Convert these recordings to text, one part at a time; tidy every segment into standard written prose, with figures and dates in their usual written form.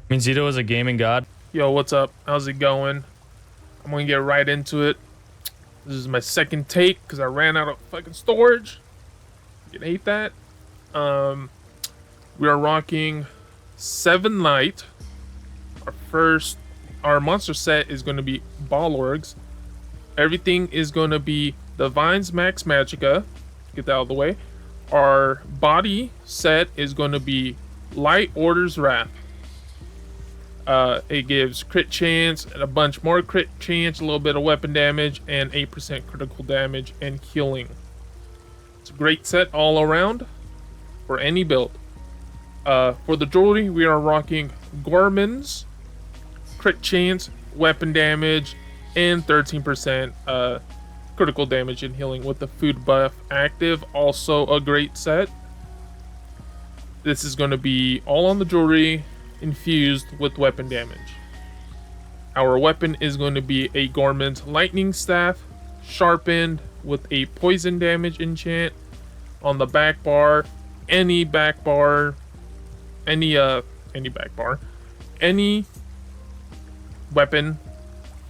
Minzito is a gaming god. Yo, what's up? How's it going? I'm gonna get right into it. This is my second take because I ran out of fucking storage. You hate that? Um, we are rocking 7 Light. Our monster set is gonna be Ball Orgs. Everything is gonna be Divine's Max Magica. Get that out of the way. Our body set is gonna be Light Order's Wrath. It gives crit chance and a bunch more crit chance, a little bit of weapon damage, and 8% critical damage and healing. It's a great set all around for any build. For the jewelry, we are rocking Gorman's crit chance, weapon damage, and 13% critical damage and healing with the food buff active. Also a great set. This is going to be all on the jewelry, infused with weapon damage. Our weapon is going to be a Gorman's Lightning Staff, sharpened with a poison damage enchant. On the back bar, any back bar, any weapon.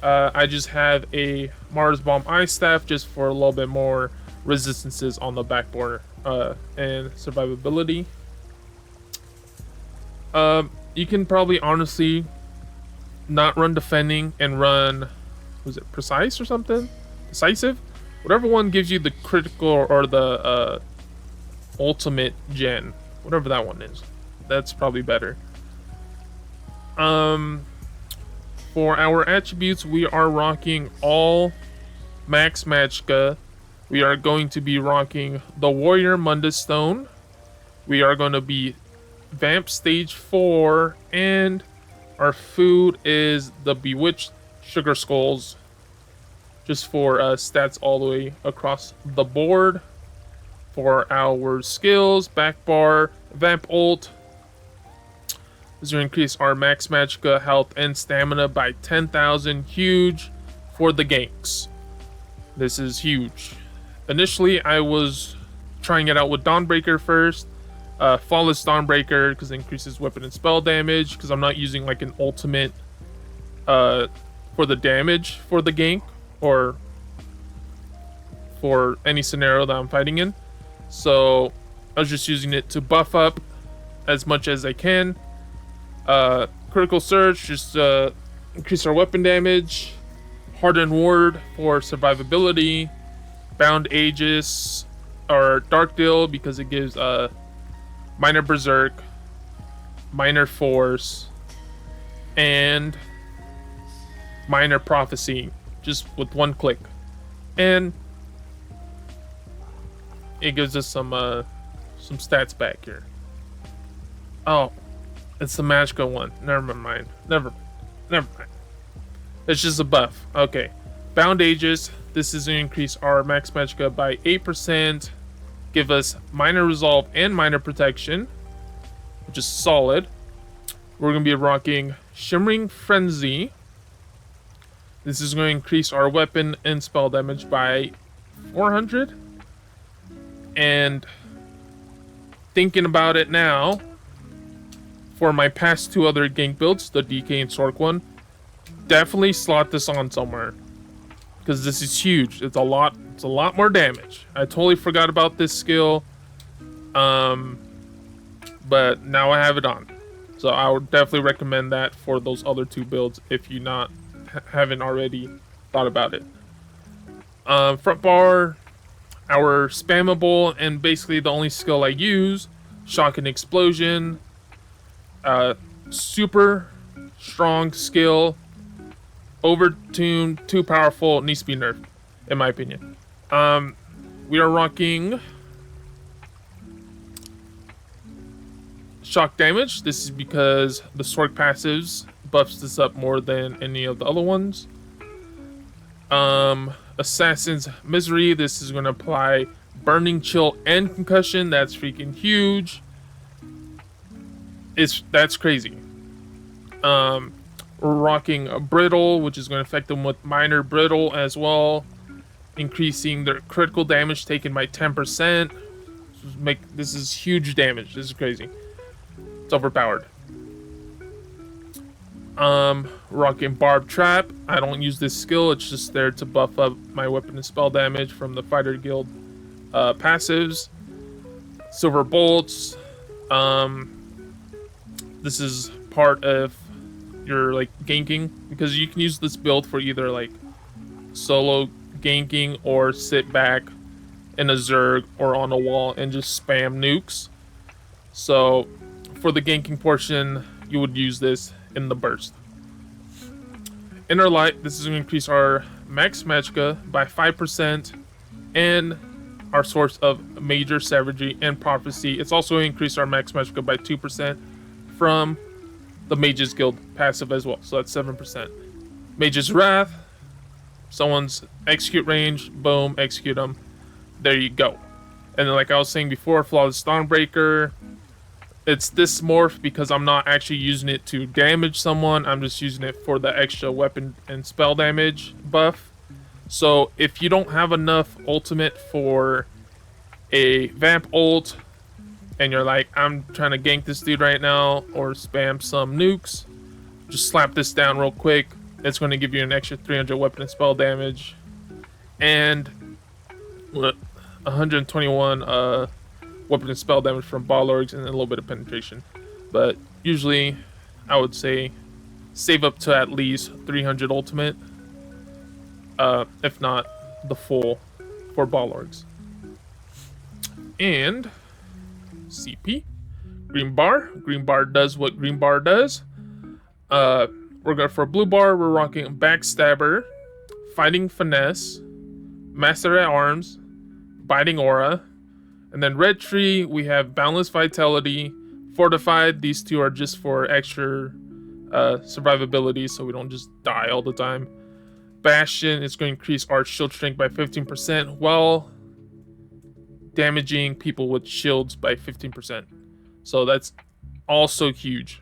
I just have a Mars Bomb Ice Staff just for a little bit more resistances on the back bar and survivability. You can probably honestly not run defending and run, was it precise or something? Decisive? Whatever one gives you the critical or the ultimate gen. Whatever that one is. That's probably better. For our attributes, we are rocking all Max Magicka. We are going to be rocking the Warrior Mundus Stone. We are going to be Vamp Stage 4, and our food is the Bewitched Sugar Skulls, just for stats all the way across the board. For our skills, back bar, Vamp Ult. This will increase our Max Magicka health and stamina by 10,000. Huge for the ganks. This is huge. Initially, I was trying it out with Dawnbreaker first. Flawless Dawnbreaker because it increases weapon and spell damage, because I'm not using like an ultimate for the damage for the gank or for any scenario that I'm fighting in. So I was just using it to buff up as much as I can. Critical Surge, just increase our weapon damage. Hardened Ward for survivability. Bound Aegis or Dark Deal because it gives Minor Berserk, Minor Force, and Minor Prophecy, just with one click. And it gives us some stats back here. Oh, it's the Magicka one. Never mind. It's just a buff. Okay. Bound Aegis. This is going to increase our Max Magicka by 8%. Give us Minor Resolve and Minor Protection, which is solid. We're going to be rocking Shimmering Frenzy. This is going to increase our weapon and spell damage by 400. And thinking about it now, for my past two other gank builds, the DK and Sork one, definitely slot this on somewhere, because this is huge. It's a lot more damage. I totally forgot about this skill, but now I have it on, so I would definitely recommend that for those other two builds if you haven't already thought about it. Front bar, our spammable and basically the only skill I use, Shock and Explosion. Super strong skill, overtuned, too powerful, needs to be nerfed, in my opinion. We are rocking shock damage. This is because the Sork passives buffs this up more than any of the other ones. Assassin's Misery. This is going to apply Burning Chill and Concussion. That's freaking huge. That's crazy. We're rocking a Brittle, which is going to affect them with Minor Brittle as well, increasing their critical damage taken by 10%. This is huge damage. This is crazy. It's overpowered. Rocking Barb Trap. I don't use this skill, it's just there to buff up my weapon and spell damage from the Fighter Guild passives. Silver Bolts. This is part of your like ganking, because you can use this build for either like solo ganking or sit back in a Zerg or on a wall and just spam nukes. So for the ganking portion, you would use this in the burst. Inner Light, this is going to increase our max magicka by 5% and our source of major savagery and prophecy. It's also going to increase our max magicka by 2% from the Mages Guild passive as well, so that's 7%. Mage's Wrath, someone's execute range, boom, execute them. There you go. And then, like I was saying before, Flawless Dawnbreaker, it's this morph because I'm not actually using it to damage someone, I'm just using it for the extra weapon and spell damage buff. So if you don't have enough ultimate for a vamp ult, and you're like, I'm trying to gank this dude right now or spam some nukes, just slap this down real quick. It's going to give you an extra 300 weapon and spell damage and 121 weapon and spell damage from Balorgs and a little bit of penetration. But usually I would say save up to at least 300 ultimate, if not the full for Balorgs. And CP, green bar. Green bar does what green bar does. We're going for blue bar. We're rocking Backstabber, Fighting Finesse, Master at Arms, Biting Aura, and then red tree we have Boundless Vitality, Fortified. These two are just for extra survivability, so we don't just die all the time. Bastion is going to increase our shield strength by 15% while damaging people with shields by 15%. So that's also huge.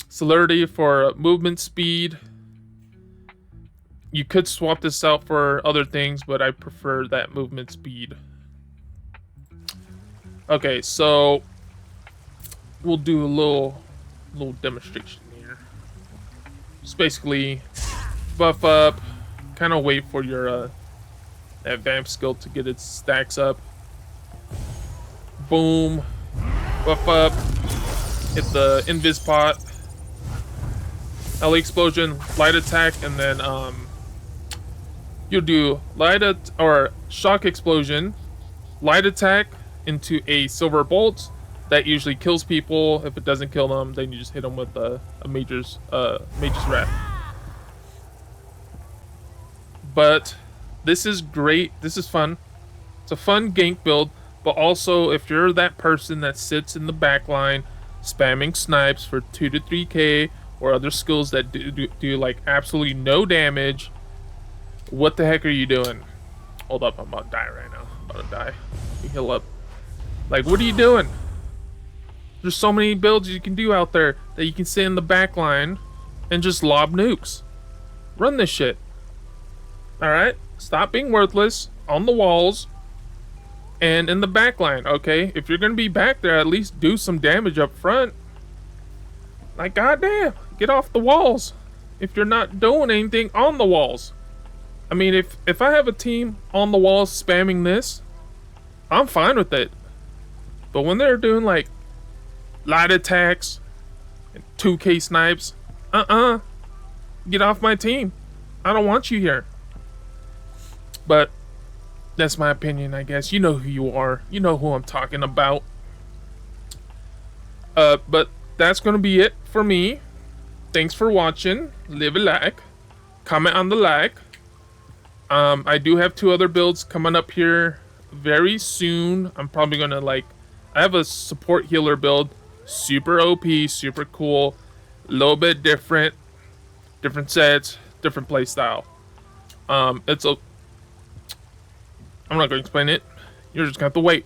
Celerity for movement speed. You could swap this out for other things, but I prefer that movement speed. Okay, so we'll do a little demonstration here. Just basically buff up, kind of wait for your that vamp skill to get its stacks up. Boom, buff up, hit the invis pot, LA explosion, light attack, and then you'll do shock explosion, light attack into a silver bolt that usually kills people. If it doesn't kill them, then you just hit them with a mage's wrath. But this is great. This is fun. It's a fun gank build. But also, if you're that person that sits in the back line spamming snipes for 2 to 3k or other skills that do like absolutely no damage, what the heck are you doing? Hold up, I'm about to die right now. I'm about to die. Let me heal up. Like, what are you doing? There's so many builds you can do out there that you can sit in the back line and just lob nukes. Run this shit. Alright? Stop being worthless on the walls and in the back line, okay? If you're gonna be back there, at least do some damage up front. Like, goddamn, get off the walls if you're not doing anything on the walls. I mean, if I have a team on the walls spamming this, I'm fine with it. But when they're doing like light attacks and 2k snipes, get off my team. I don't want you here. But that's my opinion, I guess. You know who you are. You know who I'm talking about. But that's gonna be it for me. Thanks for watching. Leave a like. Comment on the like. I do have 2 other builds coming up here very soon. I'm probably gonna I have a support healer build. Super OP, super cool. A little bit different. Different sets, different play style. I'm not going to explain it. You're just going to have to wait.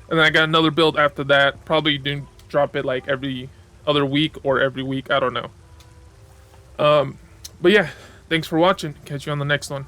And then I got another build after that. Probably do drop it like every other week or every week. I don't know. But yeah, thanks for watching. Catch you on the next one.